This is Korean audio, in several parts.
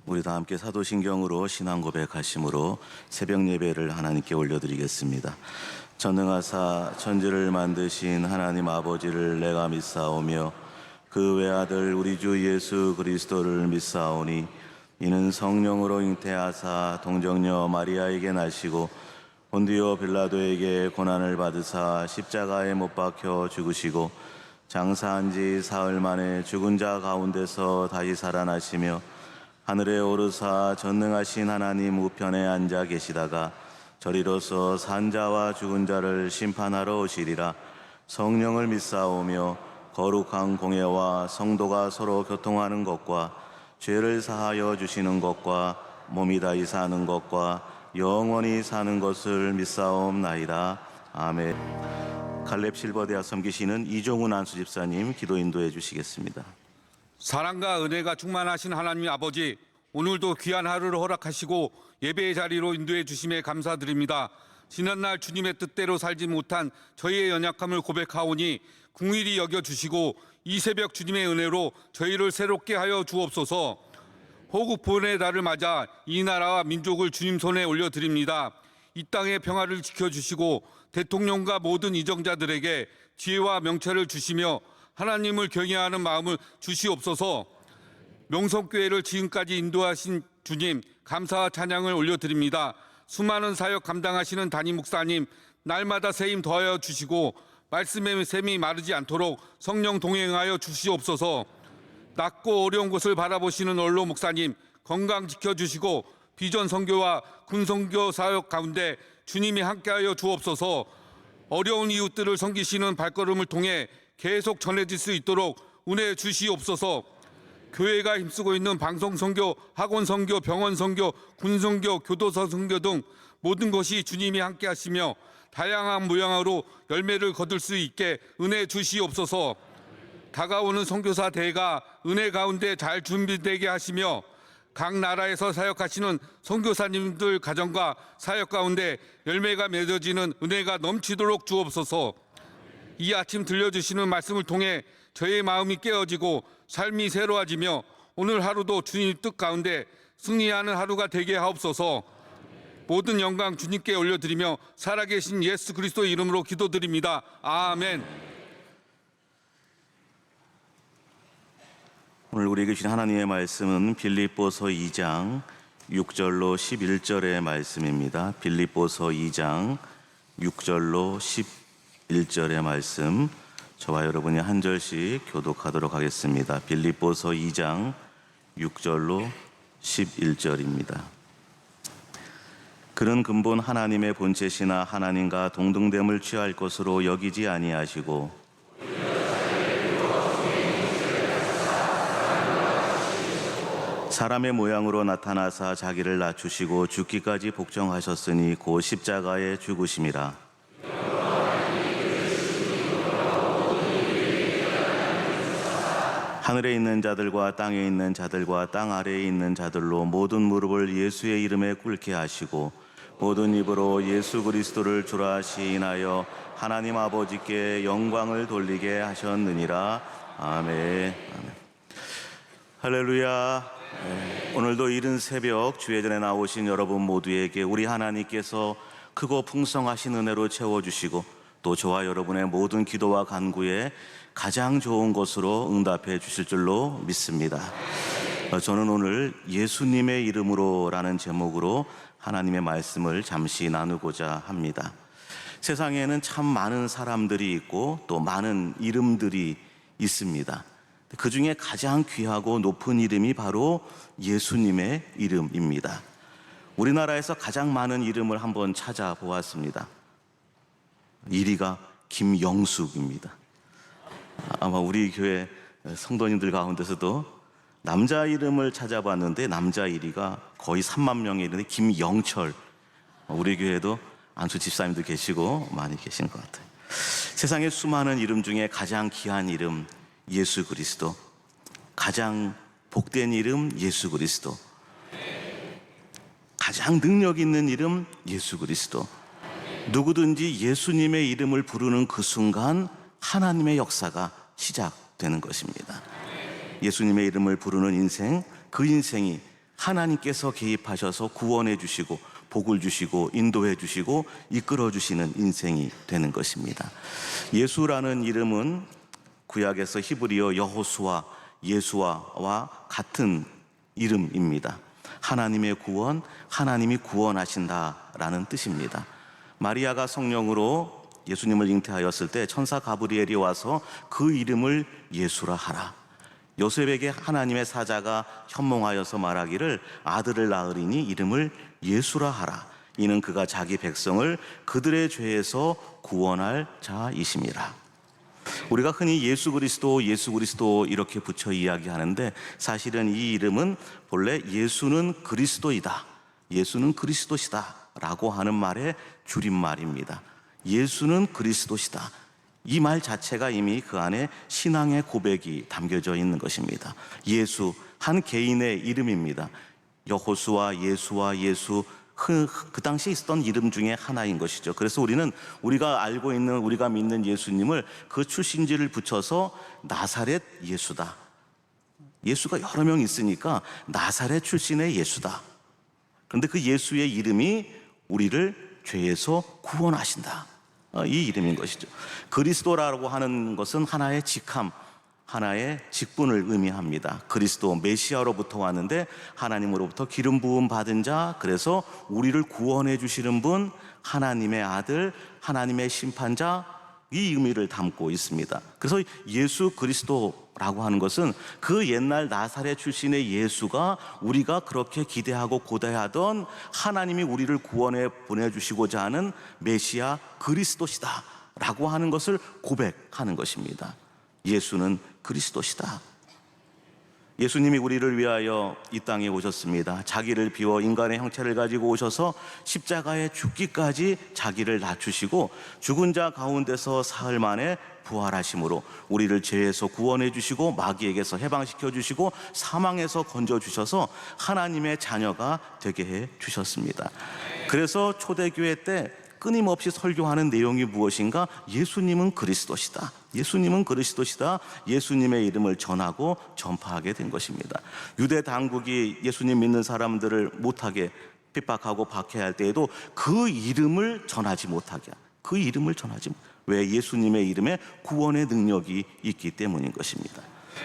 우리 다 함께 사도신경으로 신앙 고백하심으로 새벽 예배를 하나님께 올려드리겠습니다. 전능하사 천지를 만드신 하나님 아버지를 내가 믿사오며 그 외아들 우리 주 예수 그리스도를 믿사오니 이는 성령으로 잉태하사 동정녀 마리아에게 나시고 본디오 빌라도에게 고난을 받으사 십자가에 못 박혀 죽으시고 장사한 지 사흘 만에 죽은 자 가운데서 다시 살아나시며 하늘에 오르사 전능하신 하나님 우편에 앉아 계시다가 저리로서 산자와 죽은 자를 심판하러 오시리라. 성령을 믿사오며 거룩한 공예와 성도가 서로 교통하는 것과 죄를 사하여 주시는 것과 몸이 다시 사는 것과 영원히 사는 것을 믿사옵나이다. 아멘. 갈렙 실버대학 섬기시는 이종훈 안수집사님 기도 인도해 주시겠습니다. 사랑과 은혜가 충만하신 하나님 아버지, 오늘도 귀한 하루를 허락하시고 예배의 자리로 인도해 주심에 감사드립니다. 지난날 주님의 뜻대로 살지 못한 저희의 연약함을 고백하오니 긍휼히 여겨주시고 이 새벽 주님의 은혜로 저희를 새롭게 하여 주옵소서. 호국보훈의 달을 맞아 이 나라와 민족을 주님 손에 올려드립니다. 이 땅의 평화를 지켜주시고 대통령과 모든 이정자들에게 지혜와 명철을 주시며 하나님을 경외하는 마음을 주시옵소서. 명성교회를 지금까지 인도하신 주님 감사와 찬양을 올려드립니다. 수많은 사역 감당하시는 담임 목사님 날마다 새 힘 더하여 주시고 말씀의 샘이 마르지 않도록 성령 동행하여 주시옵소서. 낮고 어려운 곳을 바라보시는 원로 목사님 건강 지켜주시고 비전 선교와 군 선교 사역 가운데 주님이 함께하여 주옵소서. 어려운 이웃들을 섬기시는 발걸음을 통해 계속 전해질 수 있도록 은혜 주시옵소서. 교회가 힘쓰고 있는 방송 선교, 학원 선교, 병원 선교, 군 선교, 교도소 선교 등 모든 것이 주님이 함께 하시며 다양한 모양으로 열매를 거둘 수 있게 은혜 주시옵소서. 다가오는 선교사 대회가 은혜 가운데 잘 준비되게 하시며 각 나라에서 사역하시는 선교사님들 가정과 사역 가운데 열매가 맺어지는 은혜가 넘치도록 주옵소서. 이 아침 들려주시는 말씀을 통해 저의 마음이 깨어지고 삶이 새로워지며 오늘 하루도 주님 뜻 가운데 승리하는 하루가 되게 하옵소서. 모든 영광 주님께 올려드리며 살아계신 예수 그리스도 이름으로 기도드립니다. 아멘. 오늘 우리에게 주신 하나님의 말씀은 빌립보서 2장 6절로 11절의 말씀입니다. 빌립보서 2장 6절로 11절의 말씀, 저와 여러분이 한 절씩 교독하도록 하겠습니다. 빌립보서 2장 6절로 11절입니다. 그는 근본 하나님의 본체시나 하나님과 동등됨을 취할 것으로 여기지 아니하시고 사람의 모양으로 나타나사 자기를 낮추시고 죽기까지 복종하셨으니 곧 십자가에 죽으심이라. 하늘에 있는 자들과 땅에 있는 자들과 땅 아래에 있는 자들로 모든 무릎을 예수의 이름에 꿇게 하시고 모든 입으로 예수 그리스도를 주라 시인하여 하나님 아버지께 영광을 돌리게 하셨느니라. 아멘. 할렐루야. 오늘도 이른 새벽 주의 전에 나오신 여러분 모두에게 우리 하나님께서 크고 풍성하신 은혜로 채워주시고 또 저와 여러분의 모든 기도와 간구에 가장 좋은 것으로 응답해 주실 줄로 믿습니다. 저는 오늘 예수님의 이름으로라는 제목으로 하나님의 말씀을 잠시 나누고자 합니다. 세상에는 참 많은 사람들이 있고 또 많은 이름들이 있습니다. 그 중에 가장 귀하고 높은 이름이 바로 예수님의 이름입니다. 우리나라에서 가장 많은 이름을 한번 찾아보았습니다. 1위가 김영숙입니다. 아마 우리 교회 성도님들 가운데서도 남자 이름을 찾아봤는데 남자 1위가 거의 3만 명이 이르는데 김영철. 우리 교회도 안수 집사님도 계시고 많이 계신 것 같아요. 세상의 수많은 이름 중에 가장 귀한 이름 예수 그리스도, 가장 복된 이름 예수 그리스도, 가장 능력 있는 이름 예수 그리스도. 누구든지 예수님의 이름을 부르는 그 순간 하나님의 역사가 시작되는 것입니다. 예수님의 이름을 부르는 인생, 그 인생이 하나님께서 개입하셔서 구원해 주시고 복을 주시고 인도해 주시고 이끌어 주시는 인생이 되는 것입니다. 예수라는 이름은 구약에서 히브리어 여호수아, 예수아와 같은 이름입니다. 하나님의 구원, 하나님이 구원하신다라는 뜻입니다. 마리아가 성령으로 예수님을 잉태하였을 때 천사 가브리엘이 와서 그 이름을 예수라 하라. 요셉에게 하나님의 사자가 현몽하여서 말하기를 아들을 낳으리니 이름을 예수라 하라. 이는 그가 자기 백성을 그들의 죄에서 구원할 자이심이라. 우리가 흔히 예수 그리스도 이렇게 붙여 이야기하는데 사실은 이 이름은 본래 예수는 그리스도이다, 예수는 그리스도시다 라고 하는 말의 줄임말입니다. 예수는 그리스도시다. 이 말 자체가 이미 그 안에 신앙의 고백이 담겨져 있는 것입니다. 예수, 한 개인의 이름입니다. 여호수아, 예수, 그 당시에 있었던 이름 중에 하나인 것이죠. 그래서 우리가 알고 있는, 우리가 믿는 예수님을 그 출신지를 붙여서 나사렛 예수다. 예수가 여러 명 있으니까 나사렛 출신의 예수다. 그런데 그 예수의 이름이 우리를 죄에서 구원하신다. 이 이름인 것이죠. 그리스도라고 하는 것은 하나의 직함, 하나의 직분을 의미합니다. 그리스도, 메시아로부터 왔는데 하나님으로부터 기름 부음 받은 자, 그래서 우리를 구원해 주시는 분, 하나님의 아들, 하나님의 심판자, 이 의미를 담고 있습니다. 그래서 예수 그리스도라고 하는 것은 그 옛날 나사렛 출신의 예수가 우리가 그렇게 기대하고 고대하던 하나님이 우리를 구원해 보내주시고자 하는 메시아 그리스도시다 라고 하는 것을 고백하는 것입니다. 예수는 그리스도시다. 예수님이 우리를 위하여 이 땅에 오셨습니다. 자기를 비워 인간의 형체를 가지고 오셔서 십자가에 죽기까지 자기를 낮추시고 죽은 자 가운데서 사흘 만에 부활하심으로 우리를 죄에서 구원해 주시고 마귀에게서 해방시켜 주시고 사망에서 건져 주셔서 하나님의 자녀가 되게 해 주셨습니다. 그래서 초대교회 때 끊임없이 설교하는 내용이 무엇인가? 예수님은 그리스도시다. 예수님은 그리스도시다. 예수님의 이름을 전하고 전파하게 된 것입니다. 유대 당국이 예수님 믿는 사람들을 못하게 핍박하고 박해할 때에도 그 이름을 전하지 못하게, 왜? 예수님의 이름에 구원의 능력이 있기 때문인 것입니다.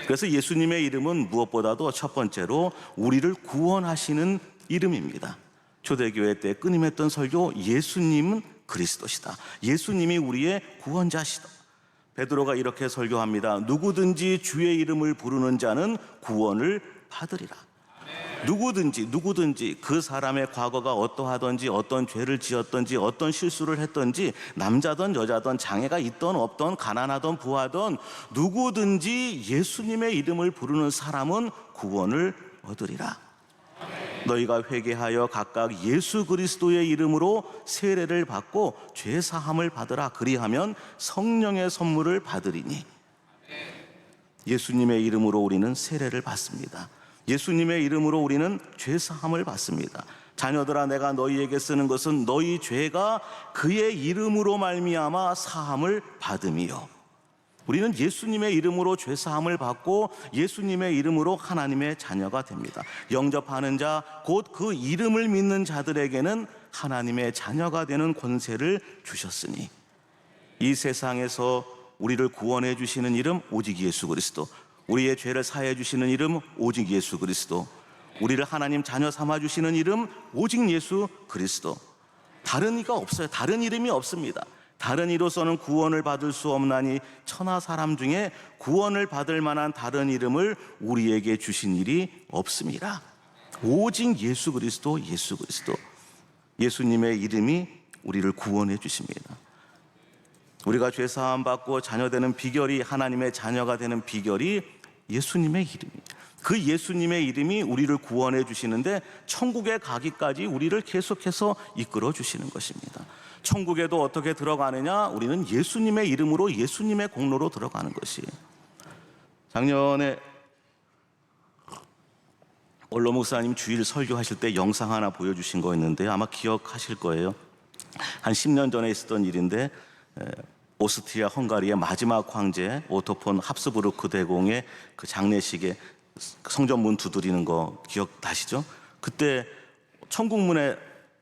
그래서 예수님의 이름은 무엇보다도 첫 번째로 우리를 구원하시는 이름입니다. 초대교회 때 끊임했던 설교, 예수님은 그리스도시다. 예수님이 우리의 구원자시다. 베드로가 이렇게 설교합니다. 누구든지 주의 이름을 부르는 자는 구원을 받으리라. 누구든지 그 사람의 과거가 어떠하든지 어떤 죄를 지었든지 어떤 실수를 했든지 남자든 여자든 장애가 있든 없든 가난하든 부하든 누구든지 예수님의 이름을 부르는 사람은 구원을 얻으리라. 너희가 회개하여 각각 예수 그리스도의 이름으로 세례를 받고 죄 사함을 받으라. 그리하면 성령의 선물을 받으리니. 예수님의 이름으로 우리는 세례를 받습니다. 예수님의 이름으로 우리는 죄 사함을 받습니다. 자녀들아, 내가 너희에게 쓰는 것은 너희 죄가 그의 이름으로 말미암아 사함을 받음이요. 우리는 예수님의 이름으로 죄 사함을 받고 예수님의 이름으로 하나님의 자녀가 됩니다. 영접하는 자, 곧 그 이름을 믿는 자들에게는 하나님의 자녀가 되는 권세를 주셨으니 이 세상에서 우리를 구원해 주시는 이름 오직 예수 그리스도, 우리의 죄를 사해 주시는 이름 오직 예수 그리스도, 우리를 하나님 자녀 삼아 주시는 이름 오직 예수 그리스도. 다른 이가 없어요. 다른 이름이 없습니다. 다른 이로서는 구원을 받을 수 없나니 천하 사람 중에 구원을 받을 만한 다른 이름을 우리에게 주신 일이 없습니다. 오직 예수 그리스도, 예수 그리스도. 예수님의 이름이 우리를 구원해 주십니다. 우리가 죄 사함 받고 자녀 되는 비결이, 하나님의 자녀가 되는 비결이 예수님의 이름이에요. 그 예수님의 이름이 우리를 구원해 주시는데 천국에 가기까지 우리를 계속해서 이끌어 주시는 것입니다. 천국에도 어떻게 들어가느냐? 우리는 예수님의 이름으로, 예수님의 공로로 들어가는 것이에요. 작년에 원로 목사님 주일 설교하실 때 영상 하나 보여주신 거 있는데 아마 기억하실 거예요. 한 10년 전에 있었던 일인데 오스트리아 헝가리의 마지막 황제 오토폰 합스부르크 대공의 그 장례식에 성전문 두드리는 거 기억나시죠? 그때 천국문에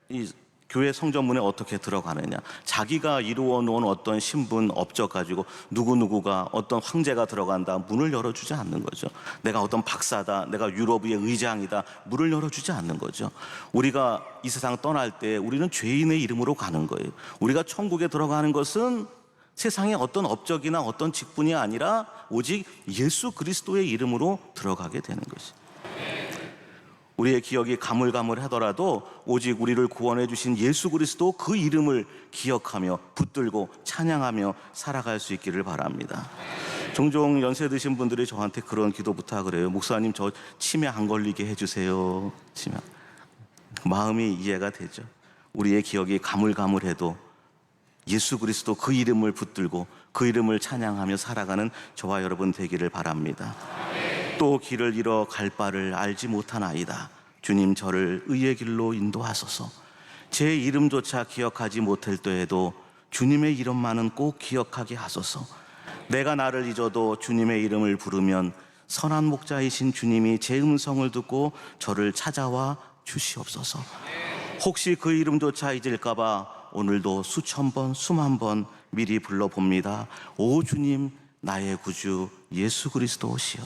이 교회 성전문에 어떻게 들어가느냐, 자기가 이루어 놓은 어떤 신분 업적 가지고 누구누구가 어떤 황제가 들어간다, 문을 열어주지 않는 거죠. 내가 어떤 박사다, 내가 유럽의 의장이다, 문을 열어주지 않는 거죠. 우리가 이 세상 떠날 때 우리는 죄인의 이름으로 가는 거예요. 우리가 천국에 들어가는 것은 세상의 어떤 업적이나 어떤 직분이 아니라 오직 예수 그리스도의 이름으로 들어가게 되는 것이죠. 우리의 기억이 가물가물하더라도 오직 우리를 구원해 주신 예수 그리스도 그 이름을 기억하며 붙들고 찬양하며 살아갈 수 있기를 바랍니다. 종종 연세 드신 분들이 저한테 그런 기도 부탁을 해요. 목사님, 저 치매 안 걸리게 해주세요. 치매. 마음이 이해가 되죠. 우리의 기억이 가물가물해도 예수 그리스도 그 이름을 붙들고 그 이름을 찬양하며 살아가는 저와 여러분 되기를 바랍니다. 또 길을 잃어 갈 바를 알지 못하나이다. 주님, 저를 의의 길로 인도하소서. 제 이름조차 기억하지 못할 때에도 주님의 이름만은 꼭 기억하게 하소서. 내가 나를 잊어도 주님의 이름을 부르면 선한 목자이신 주님이 제 음성을 듣고 저를 찾아와 주시옵소서. 혹시 그 이름조차 잊을까봐 오늘도 수천 번, 수만 번 미리 불러봅니다. 오 주님, 나의 구주 예수 그리스도시여.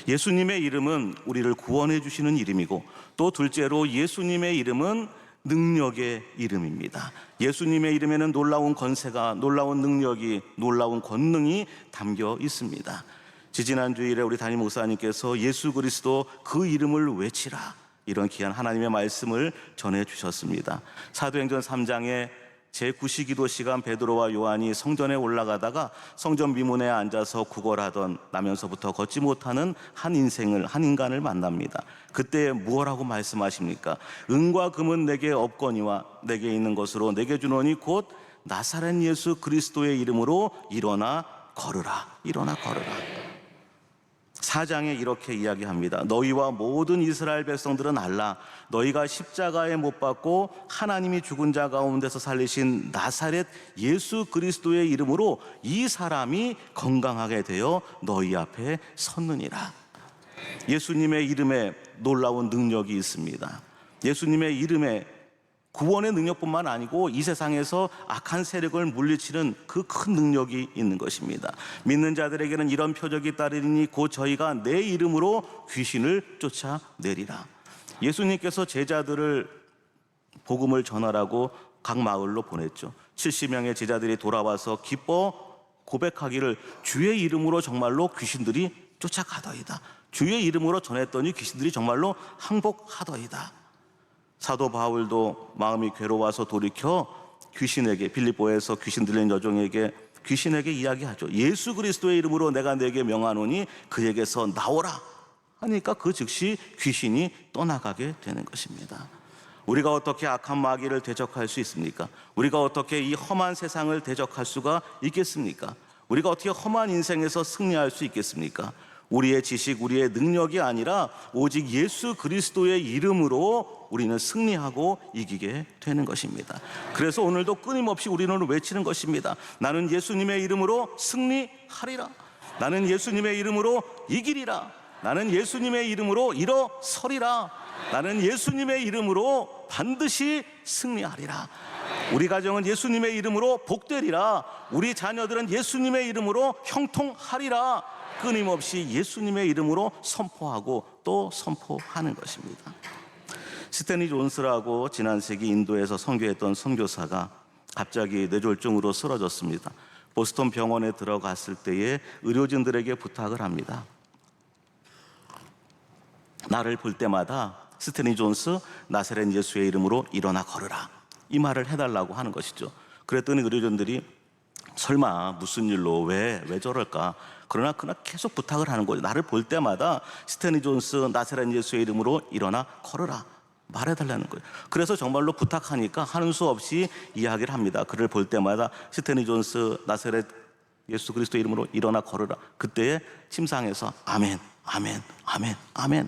예수님의 이름은 우리를 구원해 주시는 이름이고, 또 둘째로 예수님의 이름은 능력의 이름입니다. 예수님의 이름에는 놀라운 권세가, 놀라운 능력이, 놀라운 권능이 담겨 있습니다. 지지난 주일에 우리 담임 목사님께서 예수 그리스도 그 이름을 외치라, 이런 귀한 하나님의 말씀을 전해 주셨습니다. 사도행전 3장에 제9시기도 시간 베드로와 요한이 성전에 올라가다가 성전 미문에 앉아서 구걸하던 나면서부터 걷지 못하는 한 인간을 만납니다. 그때 무엇라고 말씀하십니까? 은과 금은 내게 없거니와 내게 있는 것으로 내게 주노니 곧 나사렛 예수 그리스도의 이름으로 일어나 걸으라. 일어나 걸으라. 4장에 이렇게 이야기합니다. 너희와 모든 이스라엘 백성들은 알라. 너희가 십자가에 못 박고 하나님이 죽은 자 가운데서 살리신 나사렛 예수 그리스도의 이름으로 이 사람이 건강하게 되어 너희 앞에 섰느니라. 예수님의 이름에 놀라운 능력이 있습니다. 예수님의 이름에 구원의 능력뿐만 아니고 이 세상에서 악한 세력을 물리치는 그 큰 능력이 있는 것입니다. 믿는 자들에게는 이런 표적이 따르리니 곧 저희가 내 이름으로 귀신을 쫓아내리라. 예수님께서 제자들을 복음을 전하라고 각 마을로 보냈죠. 70명의 제자들이 돌아와서 기뻐 고백하기를 주의 이름으로 정말로 귀신들이 쫓아가더이다. 주의 이름으로 전했더니 귀신들이 정말로 항복하더이다. 사도 바울도 마음이 괴로워서 돌이켜 귀신에게, 빌립보에서 귀신 들린 여종에게 귀신에게 이야기하죠. 예수 그리스도의 이름으로 내가 네게 명하노니 그에게서 나오라 하니까 그 즉시 귀신이 떠나가게 되는 것입니다. 우리가 어떻게 악한 마귀를 대적할 수 있습니까? 우리가 어떻게 이 험한 세상을 대적할 수가 있겠습니까? 우리가 어떻게 험한 인생에서 승리할 수 있겠습니까? 우리의 지식, 우리의 능력이 아니라 오직 예수 그리스도의 이름으로 우리는 승리하고 이기게 되는 것입니다. 그래서 오늘도 끊임없이 우리는 외치는 것입니다. 나는 예수님의 이름으로 승리하리라. 나는 예수님의 이름으로 이기리라. 나는 예수님의 이름으로 일어서리라. 나는 예수님의 이름으로 반드시 승리하리라. 우리 가정은 예수님의 이름으로 복되리라. 우리 자녀들은 예수님의 이름으로 형통하리라. 끊임없이 예수님의 이름으로 선포하고 또 선포하는 것입니다. 스탠리 존스라고 지난 세기 인도에서 선교했던 선교사가 갑자기 뇌졸중으로 쓰러졌습니다. 보스턴 병원에 들어갔을 때에 의료진들에게 부탁을 합니다. 나를 볼 때마다 스탠리 존스, 나사렛 예수의 이름으로 일어나 걸으라, 이 말을 해달라고 하는 것이죠. 그랬더니 의료진들이 설마 무슨 일로 왜 저럴까? 그러나 그날 계속 부탁을 하는 거죠. 나를 볼 때마다 스탠리 존스, 나사렛 예수의 이름으로 일어나 걸으라, 말해달라는 거예요. 그래서 정말로 부탁하니까 하는 수 없이 이야기를 합니다. 그를 볼 때마다 스탠리 존스, 나사렛 예수 그리스도 이름으로 일어나 걸으라. 그때에 침상에서 아멘, 아멘, 아멘, 아멘.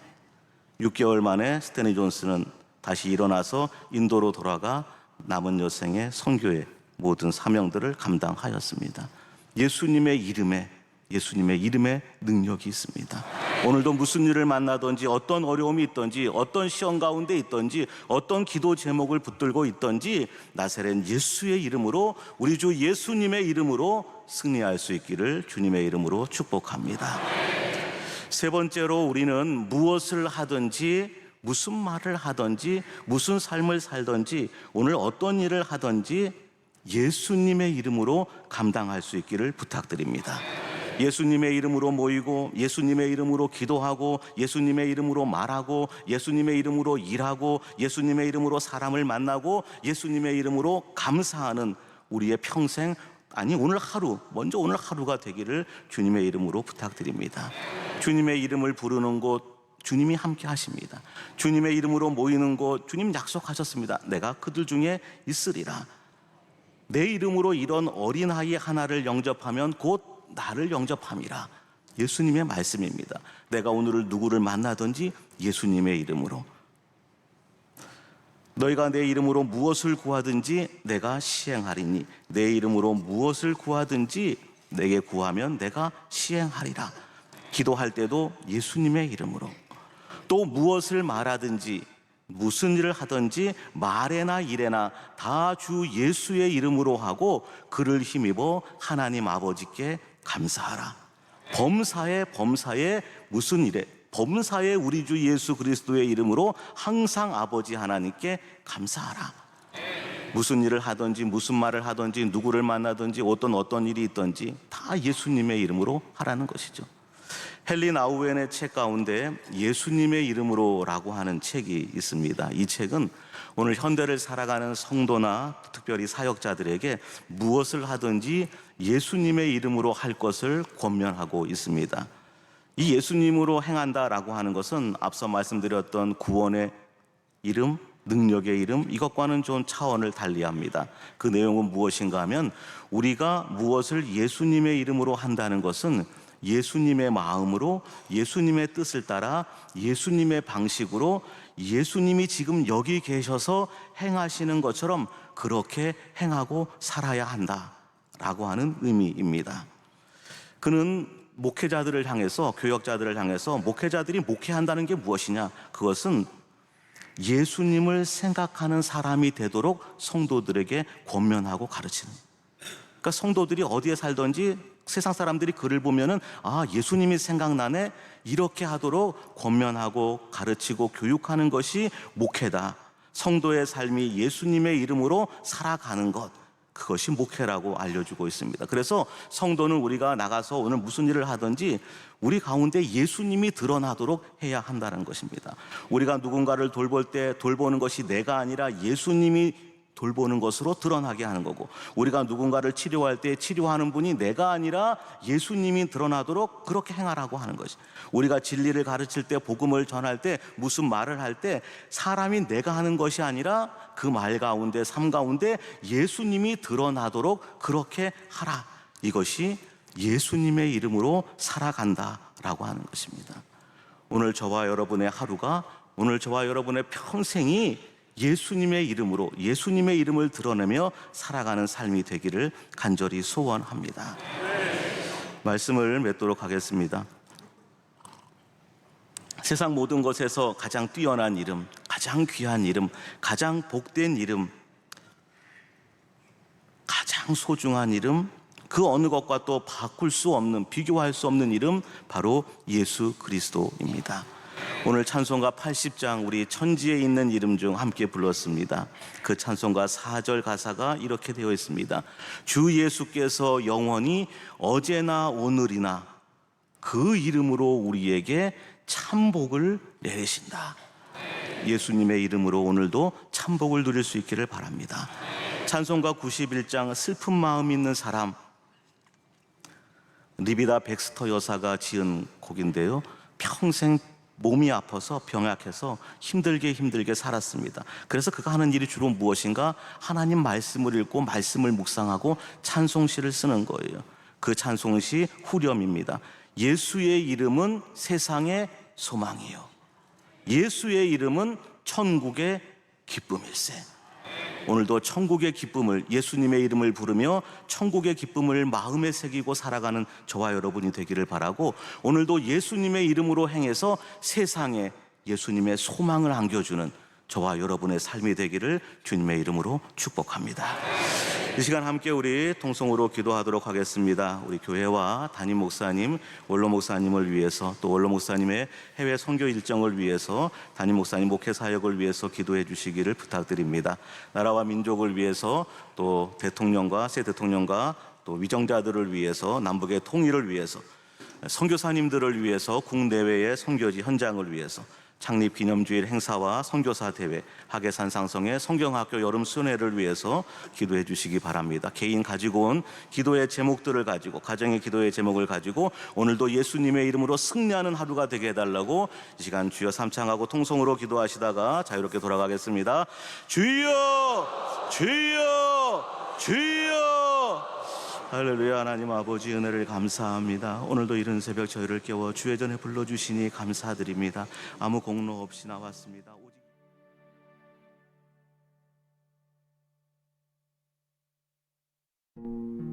6개월 만에 스탠리 존스는 다시 일어나서 인도로 돌아가 남은 여생의 선교의 모든 사명들을 감당하였습니다. 예수님의 이름에 능력이 있습니다. 오늘도 무슨 일을 만나든지 어떤 어려움이 있든지 어떤 시험 가운데 있든지 어떤 기도 제목을 붙들고 있든지 나사렛 예수의 이름으로 우리 주 예수님의 이름으로 승리할 수 있기를 주님의 이름으로 축복합니다. 세 번째로 우리는 무엇을 하든지 무슨 말을 하든지 무슨 삶을 살든지 오늘 어떤 일을 하든지 예수님의 이름으로 감당할 수 있기를 부탁드립니다. 예수님의 이름으로 모이고 예수님의 이름으로 기도하고 예수님의 이름으로 말하고 예수님의 이름으로 일하고 예수님의 이름으로 사람을 만나고 예수님의 이름으로 감사하는 우리의 평생, 아니 오늘 하루, 먼저 오늘 하루가 되기를 주님의 이름으로 부탁드립니다. 주님의 이름을 부르는 곳 주님이 함께 하십니다. 주님의 이름으로 모이는 곳 주님 약속하셨습니다. 내가 그들 중에 있으리라. 내 이름으로 이런 어린아이 하나를 영접하면 곧 나를 영접함이라. 예수님의 말씀입니다. 내가 오늘 누구를 만나든지 예수님의 이름으로, 너희가 내 이름으로 무엇을 구하든지 내가 시행하리니 내 이름으로 무엇을 구하든지 내게 구하면 내가 시행하리라. 기도할 때도 예수님의 이름으로, 또 무엇을 말하든지 무슨 일을 하든지 말에나 일에나 다 주 예수의 이름으로 하고 그를 힘입어 하나님 아버지께 감사하라. 범사에 무슨 일에, 범사에 우리 주 예수 그리스도의 이름으로 항상 아버지 하나님께 감사하라. 무슨 일을 하든지 무슨 말을 하든지 누구를 만나든지 어떤 일이 있든지 다 예수님의 이름으로 하라는 것이죠. 헨리 나우엔의 책 가운데 예수님의 이름으로라고 하는 책이 있습니다. 이 책은 오늘 현대를 살아가는 성도나 특별히 사역자들에게 무엇을 하든지 예수님의 이름으로 할 것을 권면하고 있습니다. 이 예수님으로 행한다라고 하는 것은 앞서 말씀드렸던 구원의 이름, 능력의 이름, 이것과는 좀 차원을 달리합니다. 그 내용은 무엇인가 하면 우리가 무엇을 예수님의 이름으로 한다는 것은 예수님의 마음으로 예수님의 뜻을 따라 예수님의 방식으로 예수님이 지금 여기 계셔서 행하시는 것처럼 그렇게 행하고 살아야 한다라고 하는 의미입니다. 그는 목회자들을 향해서, 교역자들을 향해서 목회자들이 목회한다는 게 무엇이냐? 그것은 예수님을 생각하는 사람이 되도록 성도들에게 권면하고 가르치는. 그러니까 성도들이 어디에 살든지 세상 사람들이 그를 보면은 아, 예수님이 생각나네, 이렇게 하도록 권면하고 가르치고 교육하는 것이 목회다. 성도의 삶이 예수님의 이름으로 살아가는 것, 그것이 목회라고 알려주고 있습니다. 그래서 성도는 우리가 나가서 오늘 무슨 일을 하든지 우리 가운데 예수님이 드러나도록 해야 한다는 것입니다. 우리가 누군가를 돌볼 때 돌보는 것이 내가 아니라 예수님이 돌보는 것으로 드러나게 하는 거고, 우리가 누군가를 치료할 때 치료하는 분이 내가 아니라 예수님이 드러나도록 그렇게 행하라고 하는 것이, 우리가 진리를 가르칠 때, 복음을 전할 때, 무슨 말을 할 때 사람이 내가 하는 것이 아니라 그 말 가운데, 삶 가운데 예수님이 드러나도록 그렇게 하라. 이것이 예수님의 이름으로 살아간다라고 하는 것입니다. 오늘 저와 여러분의 하루가, 오늘 저와 여러분의 평생이 예수님의 이름으로, 예수님의 이름을 드러내며 살아가는 삶이 되기를 간절히 소원합니다. 말씀을 맺도록 하겠습니다. 세상 모든 것에서 가장 뛰어난 이름, 가장 귀한 이름, 가장 복된 이름, 가장 소중한 이름, 그 어느 것과 또 바꿀 수 없는, 비교할 수 없는 이름, 바로 예수 그리스도입니다. 오늘 찬송가 80장 우리 천지에 있는 이름 중 함께 불렀습니다. 그 찬송가 4절 가사가 이렇게 되어 있습니다. 주 예수께서 영원히 어제나 오늘이나 그 이름으로 우리에게 참복을 내리신다. 예수님의 이름으로 오늘도 참복을 누릴 수 있기를 바랍니다. 찬송가 91장 슬픈 마음 있는 사람, 리비다 백스터 여사가 지은 곡인데요. 평생 몸이 아파서 병약해서 힘들게 살았습니다. 그래서 그가 하는 일이 주로 무엇인가? 하나님 말씀을 읽고 말씀을 묵상하고 찬송시를 쓰는 거예요. 그 찬송시 후렴입니다. 예수의 이름은 세상의 소망이요, 예수의 이름은 천국의 기쁨일세. 오늘도 천국의 기쁨을, 예수님의 이름을 부르며 천국의 기쁨을 마음에 새기고 살아가는 저와 여러분이 되기를 바라고, 오늘도 예수님의 이름으로 행해서 세상에 예수님의 소망을 안겨주는 저와 여러분의 삶이 되기를 주님의 이름으로 축복합니다. 이 시간 함께 우리 통성으로 기도하도록 하겠습니다. 우리 교회와 담임 목사님, 원로 목사님을 위해서, 또 원로 목사님의 해외 선교 일정을 위해서, 담임 목사님 목회 사역을 위해서 기도해 주시기를 부탁드립니다. 나라와 민족을 위해서, 또 대통령과 새 대통령과 또 위정자들을 위해서, 남북의 통일을 위해서, 선교사님들을 위해서, 국내외의 선교지 현장을 위해서, 창립 기념주일 행사와 선교사 대회, 하계산 상성의 성경학교 여름 수련회를 위해서 기도해 주시기 바랍니다. 개인 가지고 온 기도의 제목들을 가지고, 가정의 기도의 제목을 가지고 오늘도 예수님의 이름으로 승리하는 하루가 되게 해달라고 이 시간 주여 삼창하고 통성으로 기도하시다가 자유롭게 돌아가겠습니다. 주여, 주여, 주여. 할렐루야. 하나님 아버지 은혜를 감사합니다. 오늘도 이른 새벽 저희를 깨워 주의 전에 불러주시니 감사드립니다. 아무 공로 없이 나왔습니다. 오직